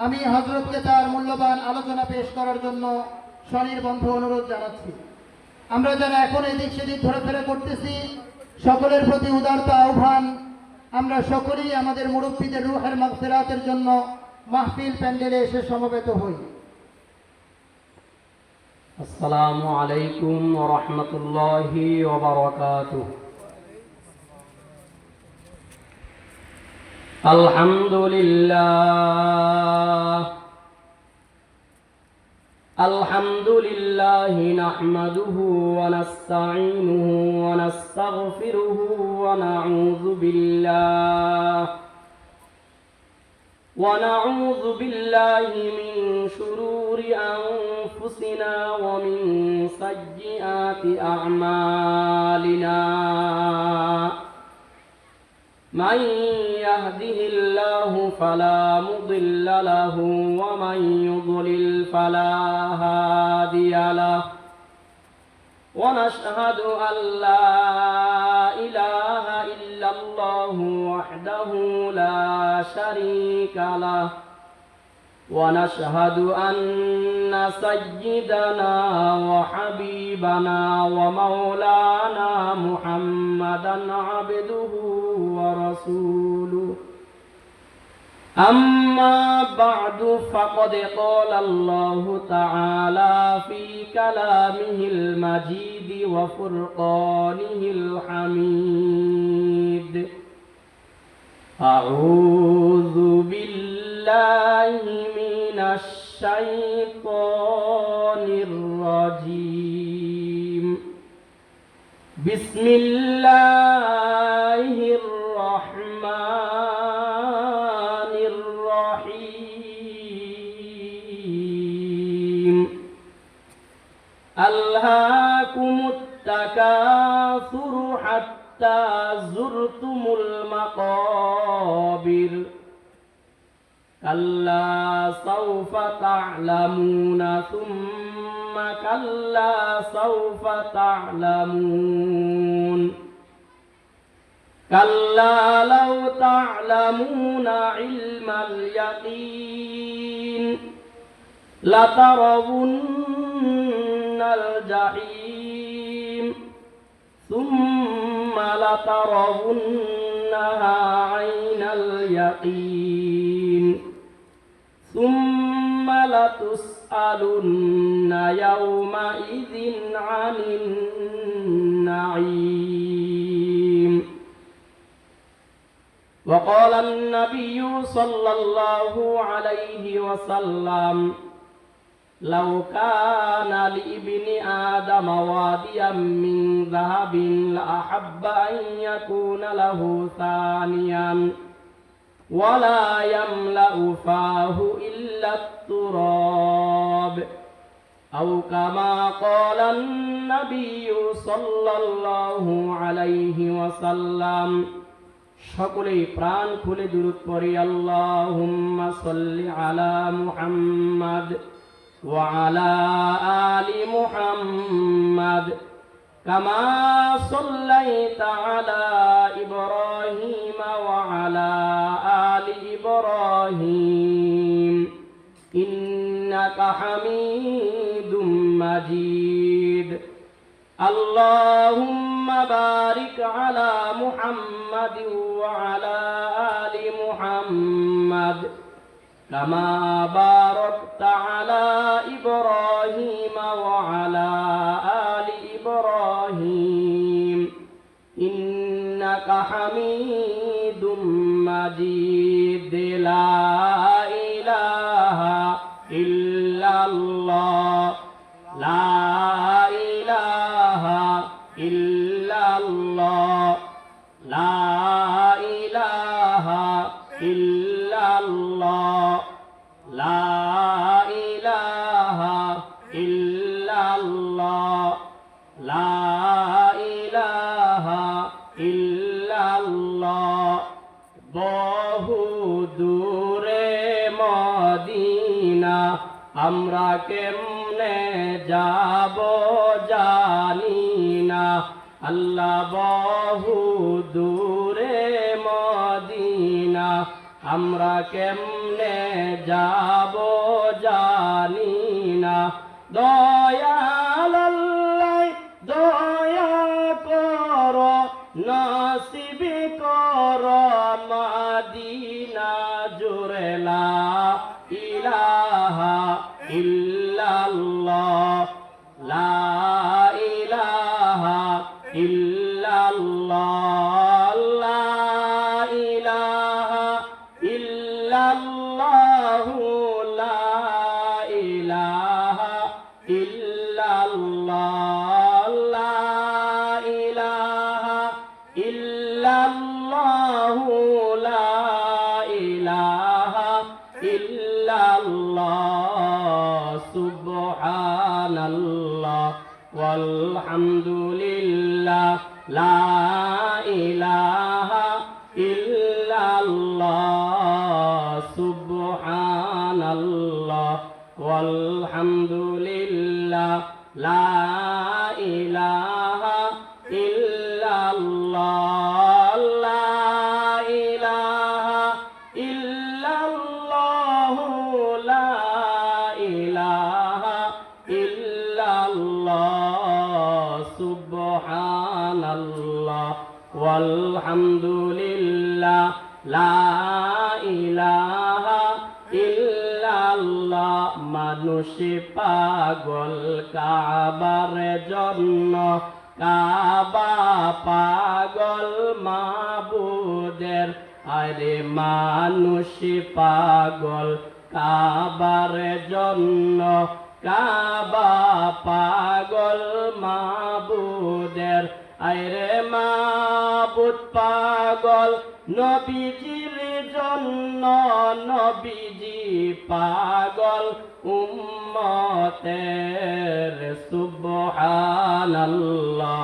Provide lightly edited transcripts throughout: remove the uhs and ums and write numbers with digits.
আমি হযরতকে তার মূল্যবান আলোচনা পেশ করার জন্য স্বনির্বন্ধ অনুরোধ জানাচ্ছি। আমরা যারা এখন এদিক সেদিক ঘোরাফেরা করতেছি, সকলের প্রতি উদারতা আহ্বান, আমরা সকলেই আমাদের মুরব্বীদের রূহের মাগফিরাতের জন্য মাহফিল প্যান্ডেলে এসে সমবেত হই। আসসালামু আলাইকুম ওয়া রাহমাতুল্লাহি ওয়া বারাকাতুহু। আলহামদুলিল্লাহ নাহমাদুহু ওয়া নাস্তাঈনুহু ওয়া নাস্তাগফিরুহু ওয়া নাউযু বিল্লাহি মিন শুরুরি আনফুসিনা ওয়া মিন সাইয়্যাতি আ'মালিনা। من يهده الله فلا مضل له ومن يضلل فلا هادي له ونشهد أن لا إله إلا الله وحده لا شريك له ونشهد أن سيدنا وحبيبنا ومولانا محمدا عبده ورسوله. أما بعد فقد قال الله تعالى في كلامه المجيد وفرقانه الحميد. أعوذ بالله من الشيطان الرجيم. بسم الله الرحمن الرحيم. ألهاكم التكاثر حتى زرتم المقابر. كلا سوف تعلمون ثم كلا سوف تعلمون. كلا لو تعلمون علم اليقين لترون الجحيم ثم لترونها عين اليقين ثم لتسألن يومئذ عن النعيم. وقال النبي صلى الله عليه وسلم لو كان لابن آدم واديا من ذهب لأحب أن يكون له ثانيا ولا يملأ فاه إلا التراب أو كما قال النبي صلى الله عليه وسلم. সকলেই প্রাণ খুলে দুরূদ পড়ি আল্লাহুম্মা সাল্লি আলা মুহাম্মাদ ওয়া আলা আলি মুহাম্মাদ কামা সাল্লাইতা আলা ইব্রাহিম ওয়া আলা আলি ইব্রাহিম ইন্নাকা হামিদুম মাজিদ. আল্লাহুম্মা বারিক আলা মুহাম্মাদিন ওয়া আলা আলি মুহাম্মাদ কামা বারাকতা আলা ইব্রাহিম ওয়া আলা আলি ইব্রাহিম ইন্নাকা হামিদুম মাজিদ. লা ইলাহা ইল্লাল্লাহ লা ইলাহা ইল্লাল্লাহ লা ইলাহা ইল্লাল্লাহ লা ইলাহা ইল্লাল্লাহ লা ইলাহা ইল্লাল্লাহ. বহু দূরে মদিনা আমরা কেমনে যাব জানি না। আল্লাহ বহু দূরে মদিনা আমরা কেমনে যাব জানি না। দয়াল আল্লাহ দয়া কর, নসিব কর মদিনা জুড়ে লা ইলাহা ইল্লাল্লাহ, লা ইলাহা ইল্লাল্লাহ, লা ইলাহা ইল্লাল্লাহু, লা ইলাহা ইল্লাল্লাহ, লা ইলাহা ইল্লাল্লাহু, লা ইলাহা ইল্লাল্লাহ। সুবহানাল্লাহ ওয়ালহামদুলিল্লাহ, লা ইলাহা ইল্লাল্লাহ। সুবহানাল্লাহ ওয়ালহামদুলিল্লাহ, লা ইলাহা ইল্লাল্লাহ, লা ইলাহা ইল্লাল্লাহ, লা ইলাহা ইল্লাল্লাহ। সুবহানাল্লাহ ওয়ালহামদুলিল্লাহ, লা ইলাহা ইল্লাল্লাহ। মানুষ পাগল কাবার জন্য, কাবা পাগল মাবুদের। আরে মানুষ পাগল কাবার জন্য, কাবা পাগল মাবুদের। আরে মাবুদ পাগল নবীজির জন্য, নবীজি পাগল উম্মতের। সুবহানাল্লাহ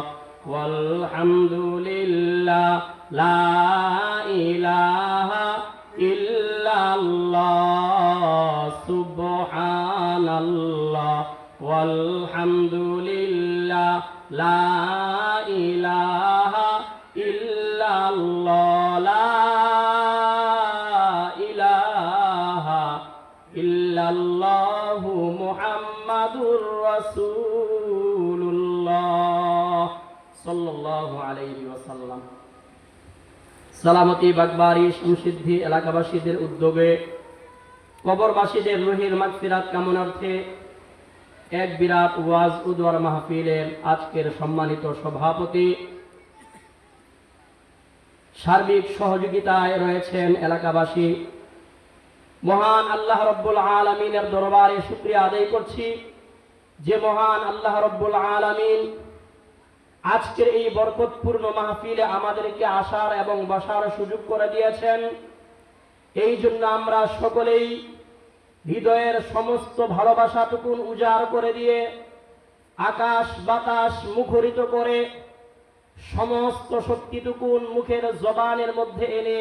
ওয়ালহামদুলিল্লাহ, লা ইলাহা ইল্লাল্লাহ। সুবহানাল্লাহ ওয়ালহামদুলিল্লাহ, লা ইলাহা ইল্লাল্লাহ, লা ইলাহা ইল্লাল্লাহু মুহাম্মাদুর রাসূলুল্লাহ সাল্লাল্লাহু আলাইহি ওয়াসাল্লাম। সালামতি বাগবাড়ি সমসিদ্ধি এলাকাবাসীদের উদ্যোগে কবরবাসীদের রুহের মাগফিরাত কামনার্থে এক বিরাট ওয়াজ ও দোয়া মাহফিলের আজকের সম্মানিত সভাপতি, সার্বিক সহযোগিতায় রয়েছেন এলাকাবাসী। মহান আল্লাহ রব্বুল আলামিনের দরবারে শুকরিয়া আদায় করছি যে মহান আল্লাহ রব্বুল আলামিন আজকের এই বরকতপূর্ণ মাহফিলে আমাদেরকে আসার এবং বসার সুযোগ করে দিয়েছেন। এই জন্য আমরা সকলেই হৃদয়ের সমস্ত ভালোবাসাটুকুন উজাড় করে দিয়ে, আকাশ বাতাস মুখরিত করে, সমস্ত শক্তিটুকুন মুখের জবানের মধ্যে এনে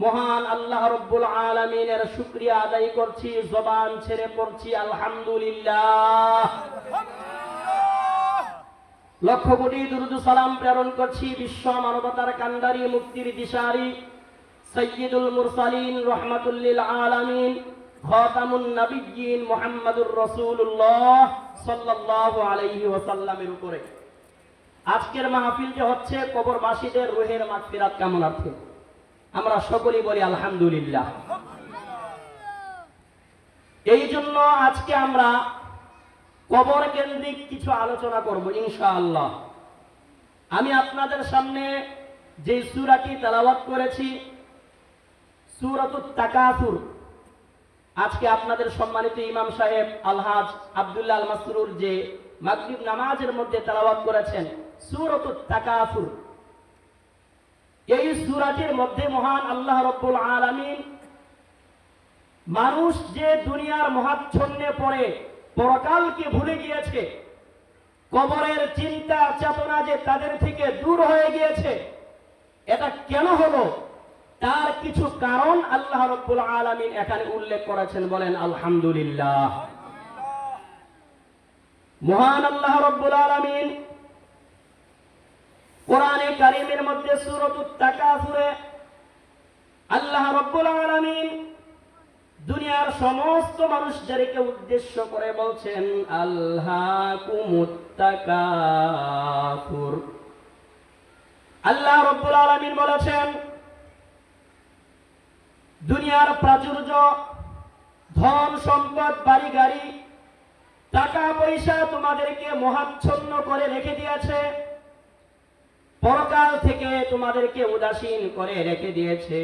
মহান আল্লাহ রব্বুল আলামিনের শুকরিয়া আদায় করছি। জবান ছেড়ে পড়ছি আলহামদুলিল্লাহ। লক্ষ কোটি দুরূদ সালাম প্রেরণ করছি বিশ্ব মানবতার কান্ডারি, মুক্তির দিশারি, সাইয়্যিদুল মুরসালিন, রাহমাতুল লিল আলামিন, খাতামুন নবিয়্যিন মুহাম্মাদুর রাসূলুল্লাহ সাল্লাল্লাহু আলাইহি ওয়াসাল্লামের উপরে। আজকের মাহফিল যে হচ্ছে কবরবাসীদের রুহের মাগফিরাত কামনার্থে, আমরা সকলেই বলি আলহামদুলিল্লাহ। এই জন্য আজকে আমরা কবর কেন্দ্রিক কিছু আলোচনা করব ইনশাআল্লাহ। আমি আপনাদের সামনে যে সূরাটি তেলাওয়াত করেছি, সূরাতুত তাকাসুর, আজকে আপনাদের সম্মানিত ইমাম সাহেব আলহাজ আব্দুল্লাহ আল মাসরুর যে মাগরিব নামাজের মধ্যে তেলাওয়াত করেছেন সূরাতুত তাকাসুর, এই সূরাটির মধ্যে মহান আল্লাহ রব্বুল আলামিন মানুষ যে দুনিয়ার মহাচ্ছন্নে পড়ে পরকালকে ভুলে গিয়েছে, কবরের চিন্তা চেতনা যে তাদের থেকে দূর হয়ে গিয়েছে, এটা কেন হলো তার কিছু কারণ আল্লাহ রব্বুল আলামিন এখানে উল্লেখ করেছেন। বলেন আলহামদুলিল্লাহ। মহান আল্লাহ রব্বুল আলামিন কোরআনে কারীমের মধ্যে সূরাতুত তাকাসুরে আল্লাহ রাব্বুল আলামিন দুনিয়ার সমস্ত মানুষদেরকে উদ্দেশ্য করে বলছেন আল্লাহকুমুত তাকাসুর। আল্লাহ রাব্বুল আলামিন বলেছেন দুনিয়ার প্রাচুর্য, ধন সম্পদ, বাড়ি গাড়ি, টাকা পয়সা তোমাদেরকে মোহাচ্ছন্ন করে রেখে দিয়েছে, পরকাল থেকে তোমাদেরকে উদাসীন করে রেখে দিয়েছে।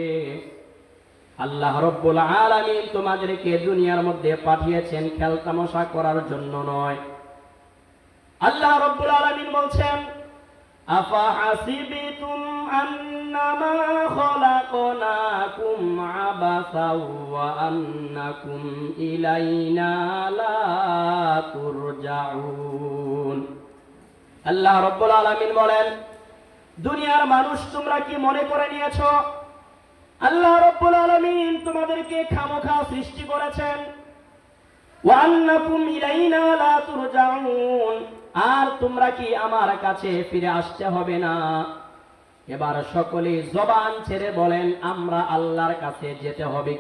আল্লাহ রাব্বুল আলামিন তোমাদেরকে দুনিয়ার মধ্যে পাঠিয়েছেন খেলতামশা করার জন্য নয়। আল্লাহ রাব্বুল আলামিন বলছেন আফা হাসিবিতুম আন্নামা খলাকনাকুম আবাসাও ওয়া আন্নাকুম ইলাইনা লা তুরজাউন। আল্লাহ রাব্বুল আলামিন বলেন দুনিয়ার মানুষ তোমরা কি মনে করে নিয়েছো আল্লাহ রাব্বুল আলামিন তোমাদেরকে খামোখা সৃষ্টি করেছেন, ওয়া আন্নাকুম ইলাইনা লা তুরজাউন, আর তোমরা কি আমার কাছে ফিরে আসতে হবে না? এবার সকলে জবান ছেড়ে বলেন আমরা আল্লাহর কাছে যেতে হবে।